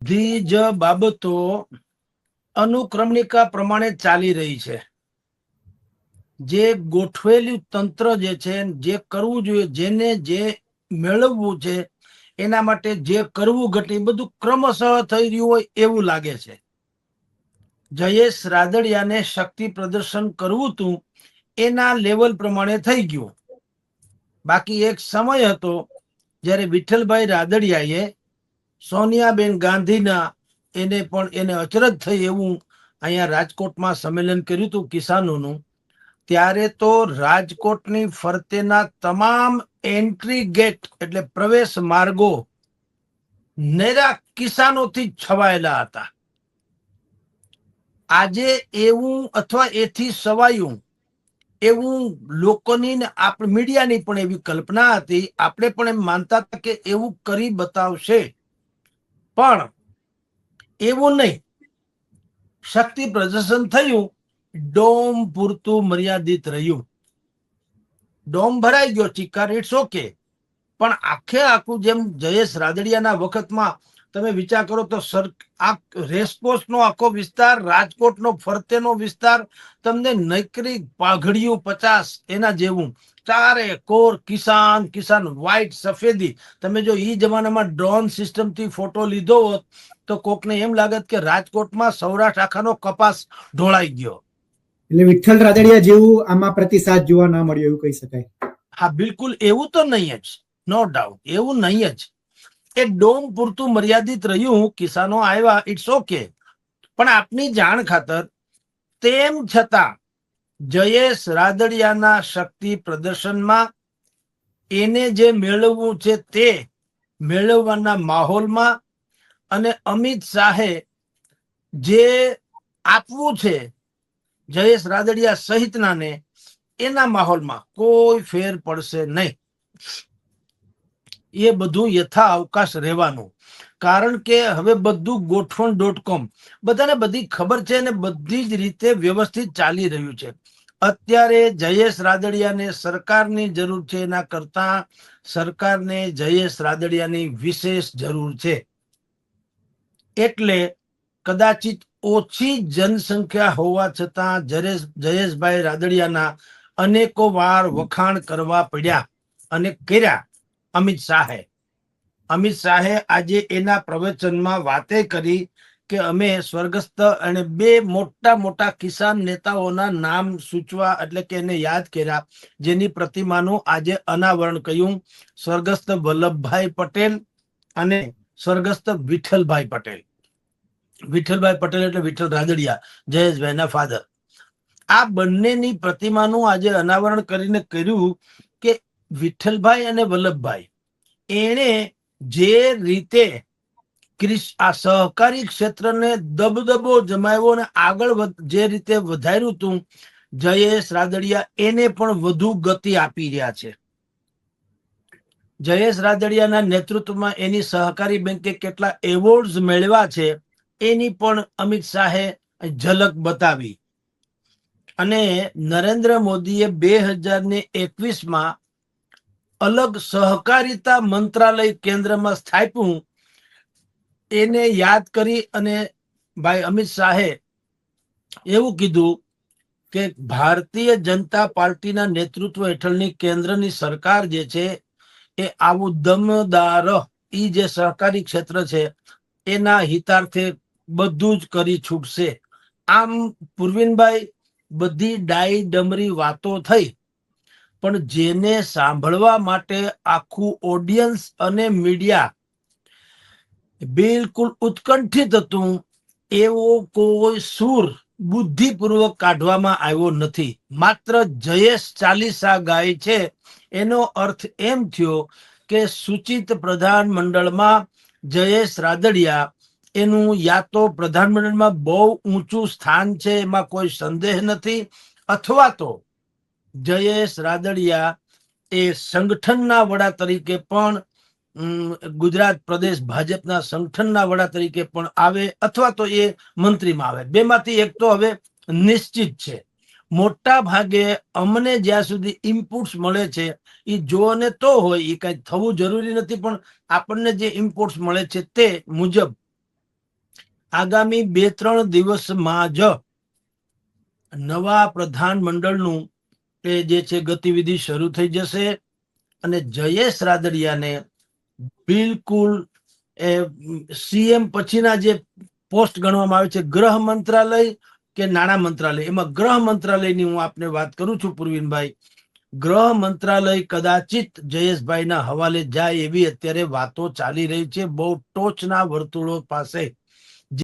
બધી જ બાબતો અનુક્રમણિકા પ્રમાણે ચાલી રહી છે. જે ગોઠવેલું તંત્ર જે છે, જે કરવું જોઈએ, જેને જે મેળવવું છે, એના માટે જે કરવું ઘટે બધું ક્રમશઃ થઈ રહ્યું હોય એવું લાગે છે. જયેશ રાદડિયાને શક્તિ પ્રદર્શન કરવું હતું, એના લેવલ પ્રમાણે થઈ ગયું. બાકી એક સમય હતો જ્યારે વિઠ્ઠલભાઈ રાદડિયાએ સોનિયાબેન ગાંધીના એને અચરજ થઈ એવું અહીંયા રાજકોટમાં સંમેલન કર્યું હતું કિસાનોનું. ત્યારે તો રાજકોટની ફરતેના તમામ એન્ટ્રી ગેટ એટલે પ્રવેશ માર્ગો નેરા કિસાનોથી છવાયેલા હતા. આજે એવું અથવા એથી સવાયું એવું લોકોની ને મીડિયાની પણ એવી કલ્પના હતી. આપણે પણ એમ માનતા હતા કે એવું કરી બતાવશે, પણ એવું નહીં. શક્તિ પ્રદર્શન થયું, ડોમ પૂરતું મર્યાદિત રહ્યું. ડોમ ભરાઈ ગયો, ચિકાર ઇટ્સ ઓકે, પણ આખું જેમ જયેશ રાદડિયાના વખતમાં તમે વિચાર કરો તો આ રેસકોર્સનો આખો વિસ્તાર, રાજકોટનો ફરતેનો વિસ્તાર તમને નકરી પાઘડિયું 50 એના જેવું, ચારે કોર કિસાન કિસાન, વ્હાઈટ સફેદી. તમે જો ઈ જમાનામાં ડ્રોન સિસ્ટમથી ફોટો લીધો હોત તો કોકને એમ લાગત કે રાજકોટમાં સૌરાષ્ટ્ર આખાનો કપાસ ઢોળાઈ ગયો. એટલે વિઠ્ઠલ રાદડિયા જેવું આમાં પ્રતિસાદ જોવા ના મળ્યો એવું કહી શકાય. હા, બિલકુલ એવું તો નહીં જ, નો ડાઉટ એવું નહીં જ. એ ડોમ પૂરતું મર્યાદિત રહ્યું, કિસાનો આવ્યા, ઇટ્સ ઓકે. પણ આપની જાણ ખાતર, તેમ છતાં જયેશ રાદડિયાના શક્તિ પ્રદર્શનમાં એને જે મેળવવું છે તે મેળવવાના માહોલમાં અને અમિત શાહે જે આપવું છે જયેશ રાદડિયા સહિતનાને, એના માહોલમાં કોઈ ફેર પડશે નહીં. એ બધું યથા અવકાશ રહેવાનું. કારણ કે હવે બધું ગોઠવણ.com, બધાને બધી ખબર છે અને બધી જ રીતે વ્યવસ્થિત ચાલી રહ્યું છે. અત્યારે જયેશ રાદડિયાને સરકારની જરૂર છે, એના કરતા સરકારને જયેશ રાદડિયાની વિશેષ જરૂર છે. એટલે કદાચિત ઓછી જનસંખ્યા હોવા છતાં જયેશભાઈ રાદડિયાના અનેકો વાર વખાણ કરવા પડ્યા અને કર્યા અમિત શાહે આજે એના પ્રવચનમાં વાતે કરી કે અમે સ્વર્ગસ્થ અને 2 મોટા કિસાન નેતાઓના નામ સૂચવા એટલે કે એને યાદ કર્યા, જેની પ્રતિમાનું આજે અનાવરણ કર્યું. સ્વર્ગસ્થ વલ્લભભાઈ પટેલ અને સ્વર્ગસ્થ વિઠ્ઠલભાઈ પટેલ. વિઠ્ઠલભાઈ પટેલ એટલે વિઠ્ઠલ રાદડિયા, જયેશભાઈના ફાધર. આ બંનેની પ્રતિમાનું આજે અનાવરણ કરીને કર્યું કે વિઠ્ઠલભાઈ અને વલ્લભભાઈ એણે જે રીતે આ સહકારી ક્ષેત્રને દબદબો જમાવ્યો અને આગળ જે રીતે વધાર્યું હતું, જયેશ રાદડિયા એને પણ વધુ ગતિ આપી રહ્યા છે. જયેશ રાદડિયાના નેતૃત્વમાં એની સહકારી બેંકે કેટલા એવોર્ડ્સ મેળવ્યા છે એની પણ અમિત શાહે ઝલક બતાવી. અને નરેન્દ્ર મોદીએ 2021માં અલગ સહકારિતા મંત્રાલય કેન્દ્રમાં સ્થાપ્યું, એને યાદ કરી અને ભાઈ અમિત શાહે એવું કીધું કે ભારતીય જનતા પાર્ટીના નેતૃત્વ હેઠળની કેન્દ્રની સરકાર જે છે એ આવું દમદાર જે સહકારી ક્ષેત્ર છે એના હિતાર્થે બધું જ કરી છૂટશે. આમ પૂર્વિનભાઈ, બધી ડાઈ ડમરી વાતો થઈ, પણ જેને સાંભળવા માટે આખું ઓડિયન્સ અને મીડિયા બિલકુલ ઉત્કંઠિત હતું, એવો કોઈ સૂર બુદ્ધિપૂર્વક કાઢવામાં આવ્યો નથી. માત્ર જયેશ ચાલીસા ગાય છે એનો અર્થ એમ થયો કે સૂચિત પ્રધાનમંડળમાં જયેશ રાદડિયા એનું યા તો પ્રધાનમંડળમાં બહુ ઊંચું સ્થાન છે, એમાં કોઈ સંદેહ નથી, અથવા તો જયેશ રાદડિયા એ સંગઠનના વડા તરીકે પણ ગુજરાત પ્રદેશ ભાજપના સંગઠનના વડા તરીકે પણ આવે, અથવા તો એ મંત્રીમાં આવે. બેમાંથી એક તો હવે નિશ્ચિત છે. મોટા ભાગે અમને જ્યાં સુધી ઇનપુટ્સ મળે છે એ જો ને તો હોય, એ કઈ થવું જરૂરી નથી, પણ આપણને જે ઇનપુટ્સ મળે છે તે મુજબ આગામી 2-3 દિવસમાં જ નવા પ્રધાનમંડળનું એ જે છે ગતિવિધિ શરૂ થઈ જશે અને જયેશ રાદડિયાને બિલકુલ એ સીએમ પછીના જે પોસ્ટ ગણવામાં આવે છે ગૃહ મંત્રાલય કે નાણાં મંત્રાલય, એમાં ગૃહ મંત્રાલયની હું આપને વાત કરું છું પૂર્વીનભાઈ. ગૃહ મંત્રાલય કદાચિત જયેશભાઈના હવાલે જાય એવી અત્યારે વાતો ચાલી રહી છે બહુ ટોચના વર્તુળો પાસે.